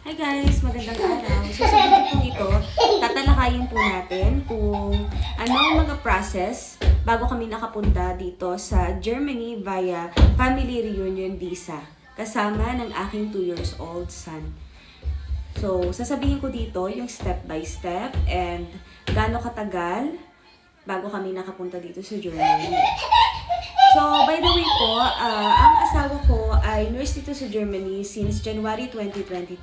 Hi guys! Magandang araw. So sa video po ito, tatalakayin po natin kung ano ang mga process bago kami nakapunta dito sa Germany via family reunion visa kasama ng aking 2 years old son. So sasabihin ko dito yung step by step and gaano katagal bago kami nakapunta dito sa Germany. So, by the way po, ang asawa ko ay nurse dito sa Germany since January 2022.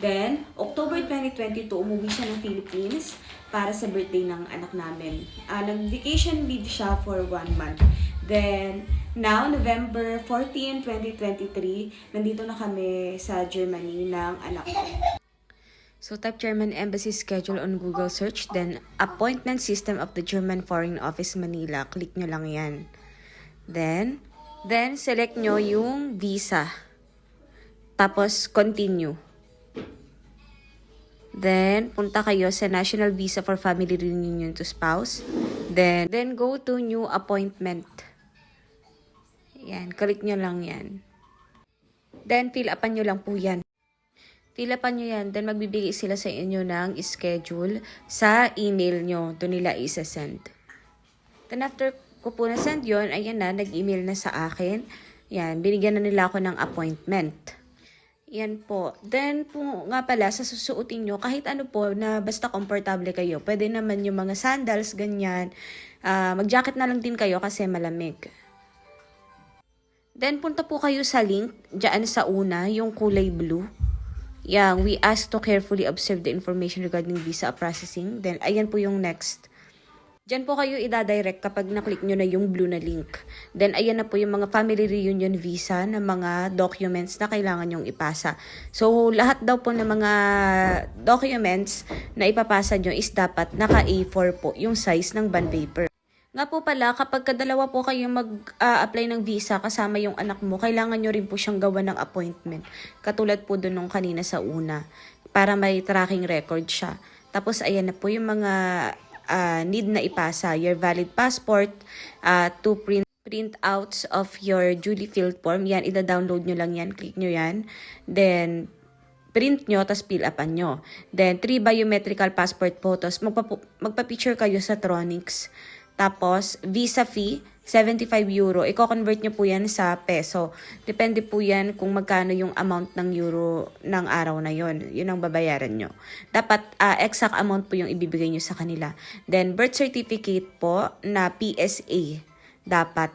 Then, October 2022, umuwi siya ng Philippines para sa birthday ng anak namin. Nag-vacation leave siya for 1 month. Then, now, November 14, 2023, nandito na kami sa Germany ng anak ko. So, type German Embassy schedule on Google search, then appointment system of the German Foreign Office Manila. Click nyo lang yan. Then select nyo yung visa. Tapos, continue. Then, punta kayo sa National Visa for Family Reunion to Spouse. Then go to New Appointment. Yan, click nyo lang yan. Then, fill upan nyo lang po yan. Fill upan nyo yan. Then, magbibigay sila sa inyo ng schedule sa email nyo. Doon nila isa-send. Then, after ko po na-send yun, ayan na, nag-email na sa akin. Yan, binigyan na nila ako ng appointment. Yan po. Then po nga pala, sa susuotin nyo, kahit ano po na basta komportable kayo. Pwede naman yung mga sandals, ganyan. Mag-jacket na lang din kayo kasi malamig. Then punta po kayo sa link, dyan sa una, yung kulay blue. Yan, we ask to carefully observe the information regarding visa processing. Then ayan po yung next. Diyan po kayo i-direct kapag na-click nyo na yung blue na link. Then, ayan na po yung mga family reunion visa na mga documents na kailangan nyong ipasa. So, lahat daw po ng mga documents na ipapasa nyo is dapat naka A4 po yung size ng bond paper. Nga po pala, kapag kadalawa po kayong mag-apply ng visa kasama yung anak mo, kailangan nyo rin po siyang gawa ng appointment. Katulad po dun nung kanina sa una, para may tracking record siya. Tapos, ayan na po yung mga need na ipasa, your valid passport, two printouts of your duly filled form. Yan, ida-download nyo lang yan. Click nyo yan. Then, print nyo, tapos fill upan nyo. Then, 3 biometrical passport photos. Magpa-picture kayo sa Tronix. Tapos, visa fee, 75 euro. Iko-convert nyo po yan sa peso. Depende po yan kung magkano yung amount ng euro ng araw na yon. Yun ang babayaran nyo. Dapat exact amount po yung ibibigay nyo sa kanila. Then, birth certificate po na PSA. Dapat.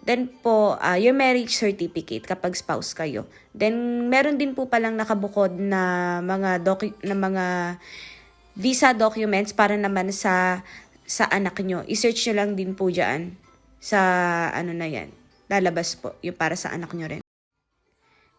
Then po, your marriage certificate kapag spouse kayo. Then, meron din po palang nakabukod na mga visa documents para naman sa anak nyo. I-search nyo lang din po dyan sa ano na yan. Lalabas po yung para sa anak nyo rin.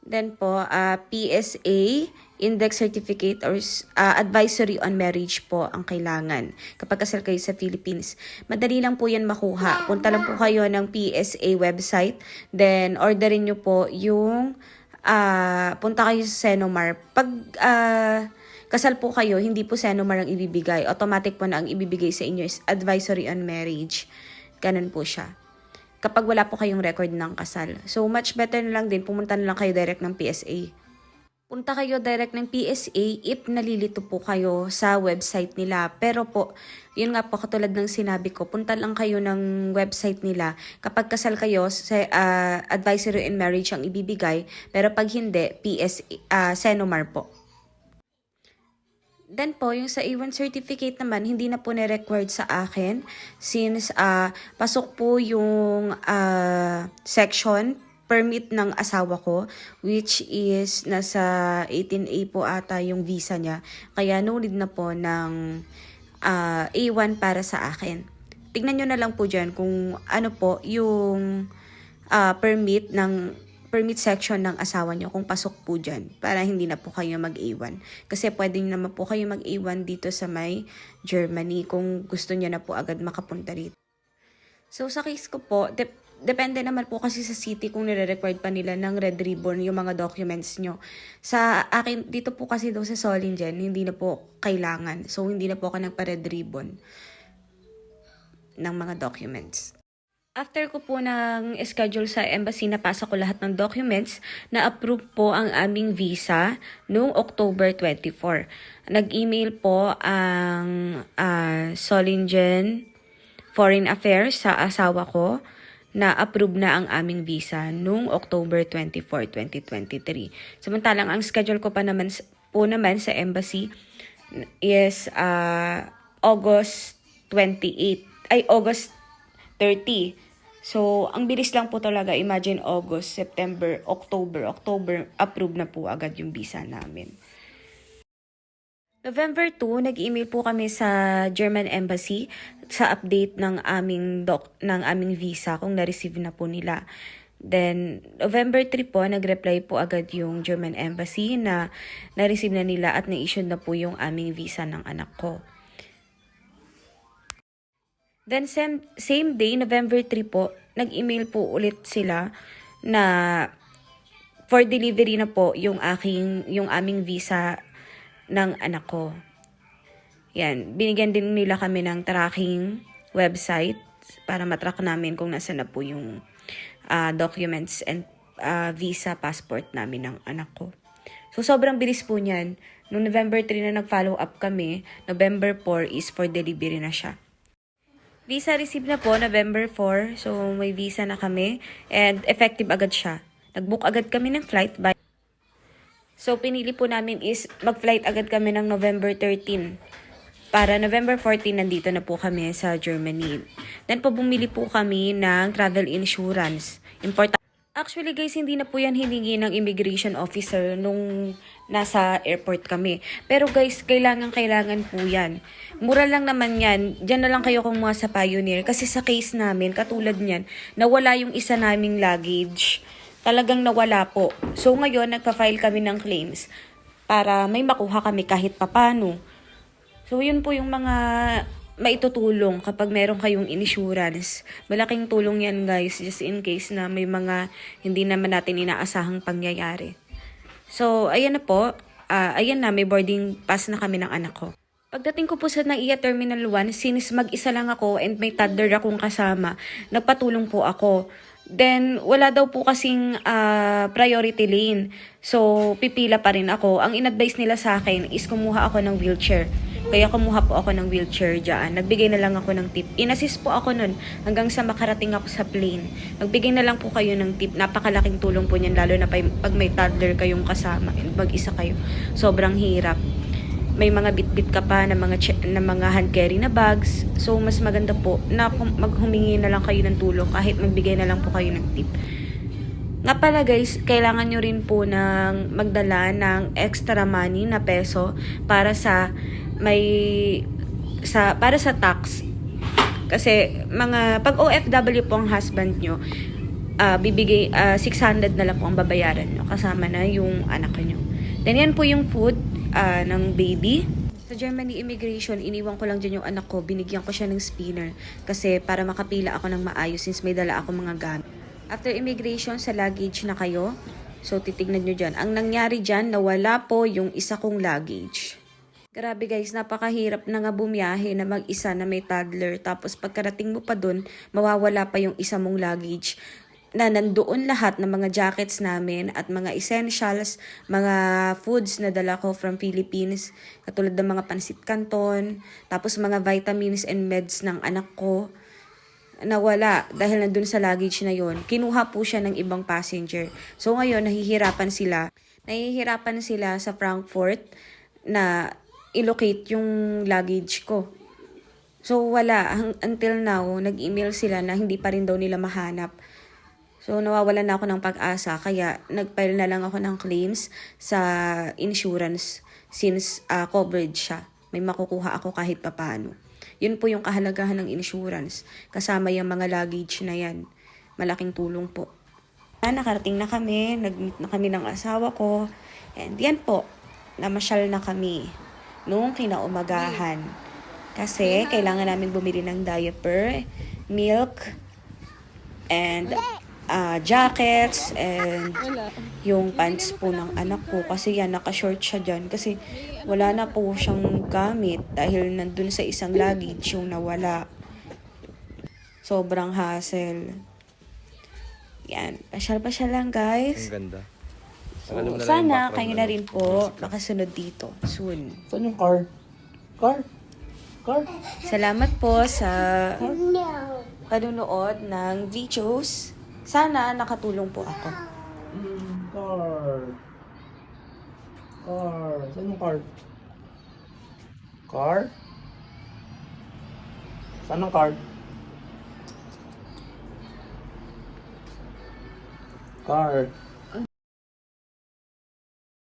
Then po, PSA, Index Certificate or Advisory on Marriage po ang kailangan kapag kasal kayo sa Philippines. Madali lang po yan makuha. Punta lang po kayo ng PSA website. Then, orderin nyo po yung punta kayo sa Senomar. Pag kasal po kayo, hindi po Senomar ang ibibigay. Automatic po na ang ibibigay sa inyo is Advisory on Marriage. Ganun po siya. Kapag wala po kayong record ng kasal. So, much better na lang din, pumunta na lang kayo direct ng PSA. Punta kayo direct ng PSA if nalilito po kayo sa website nila. Pero po, yun nga po katulad ng sinabi ko, punta lang kayo ng website nila. Kapag kasal kayo, Advisory on Marriage ang ibibigay. Pero pag hindi, Senomar po. Then po, yung sa A1 certificate naman, hindi na po na-required sa akin since pasok po yung section permit ng asawa ko, which is nasa 18A po ata yung visa niya. Kaya no need na po ng A1 para sa akin. Tignan nyo na lang po dyan kung ano po yung permit section ng asawa nyo kung pasok po dyan para hindi na po kayo mag-A1. Kasi pwedeng naman po kayo mag-A1 dito sa may Germany kung gusto nyo na po agad makapunta dito. So sa case ko po, depende naman po kasi sa city kung nire-required pa nila ng red ribbon yung mga documents nyo. Sa akin, dito po kasi daw sa Solingen, hindi na po kailangan. So hindi na po ako nagpa-red ribbon ng mga documents. After ko po ng schedule sa embassy, napasa ko lahat ng documents, na-approve po ang aming visa noong October 24. Nag-email po ang Solingen Foreign Affairs sa asawa ko na approve na ang aming visa noong October 24, 2023. Samantalang ang schedule ko pa naman sa embassy is August 28, August 30. So, ang bilis lang po talaga. Imagine August, September, October, approve na po agad yung visa namin. November 2, nag-email po kami sa German Embassy sa update ng aming visa kung na-receive na po nila. Then, November 3 po, nag-reply po agad yung German Embassy na na-receive na nila at na-issue na po yung aming visa ng anak ko. Then, same day, November 3 po, nag-email po ulit sila na for delivery na po yung aming visa ng anak ko. Yan, binigyan din nila kami ng tracking website para matrack namin kung nasa na po yung documents and visa passport namin ng anak ko. So, sobrang bilis po niyan. Noong November 3 na nag-follow up kami, November 4 is for delivery na siya. Visa received na po, November 4. So, may visa na kami. And effective agad siya. Nag-book agad kami ng flight. So, pinili po namin is mag-flight agad kami ng November 13. Para November 14, nandito na po kami sa Germany. Then po, bumili po kami ng travel insurance. Actually guys, hindi na po yan hiningi ng immigration officer nung nasa airport kami. Pero guys, kailangan po yan. Mura lang naman yan. Diyan na lang kayo kumuha sa Pioneer. Kasi sa case namin, katulad niyan, nawala yung isa naming luggage. Talagang nawala po. So ngayon, nagpa-file kami ng claims para may makuha kami kahit papano. So yun po yung mga maitutulong kapag meron kayong insurance. Malaking tulong yan guys, just in case na may mga hindi naman natin inaasahang pangyayari. So, ayan na po. Ayan na, may boarding pass na kami ng anak ko. Pagdating ko po sa NAIA Terminal 1, since mag-isa lang ako and may toddler akong kasama, nagpatulong po ako. Then, wala daw po kasing priority lane. So, pipila pa rin ako. Ang in-advise nila sa akin is kumuha ako ng wheelchair. Kaya kumuha po ako ng wheelchair dyan. Nagbigay na lang ako ng tip. In-assist po ako nun hanggang sa makarating ako sa plane. Nagbigay na lang po kayo ng tip. Napakalaking tulong po niyan, lalo na pag may toddler kayong kasama and mag-isa kayo. Sobrang hirap. May mga bit-bit ka pa na mga hand carry na bags. So, mas maganda po na maghumingi na lang kayo ng tulong kahit magbigay na lang po kayo ng tip. Nga pala guys, kailangan nyo rin po ng magdala ng extra money na peso para sa tax. Kasi pag OFW po ang husband nyo, bibigay 600 na lang po ang babayaran nyo kasama na yung anak nyo. Then yan po yung food ng baby. Sa Germany immigration, iniwan ko lang dyan yung anak ko. Binigyan ko siya ng spinner kasi para makapila ako ng maayos since may dala ako mga gamit. After immigration, sa luggage na kayo. So, titignan nyo dyan. Ang nangyari dyan, nawala po yung isa kong luggage. Grabe guys, napakahirap na nga bumiyahe na mag-isa na may toddler. Tapos pagkarating mo pa dun, mawawala pa yung isa mong luggage. Na nandoon lahat ng mga jackets namin at mga essentials, mga foods na dala ko from Philippines. Katulad ng mga pansit canton, tapos mga vitamins and meds ng anak ko. Nawala dahil nandun sa luggage na yon. Kinuha po siya ng ibang passenger. So ngayon, nahihirapan sila sa Frankfurt na i-locate yung luggage ko. So wala, until now, nag-email sila na hindi pa rin daw nila mahanap. So nawawalan na ako ng pag-asa, kaya nag-file na lang ako ng claims sa insurance since coverage siya. May makukuha ako kahit papano. Yun po yung kahalagahan ng insurance. Kasama yung mga luggage na yan. Malaking tulong po. Nakarating na kami. Nag-meet na kami ng asawa ko. And yan po. Namasyal na kami. Noong kinaumagahan. Kasi kailangan namin bumili ng diaper, milk, and jackets, and yung pants po ng anak ko. Kasi yan, naka-short siya dyan. Kasi wala na po siyang gamit dahil nandun sa isang luggage yung nawala. Sobrang hassle. Yan. Pasyal-pasyal lang, guys. Ang ganda. So, Tagalin mo na lang yung sana background, kayo ano, na rin po makasunod dito soon. Saan yung car? Car? Car? Salamat po sa panunood ng videos. Sana nakatulong po ako. Car. Car. Saan yung car? Car? Saan ang car? Car.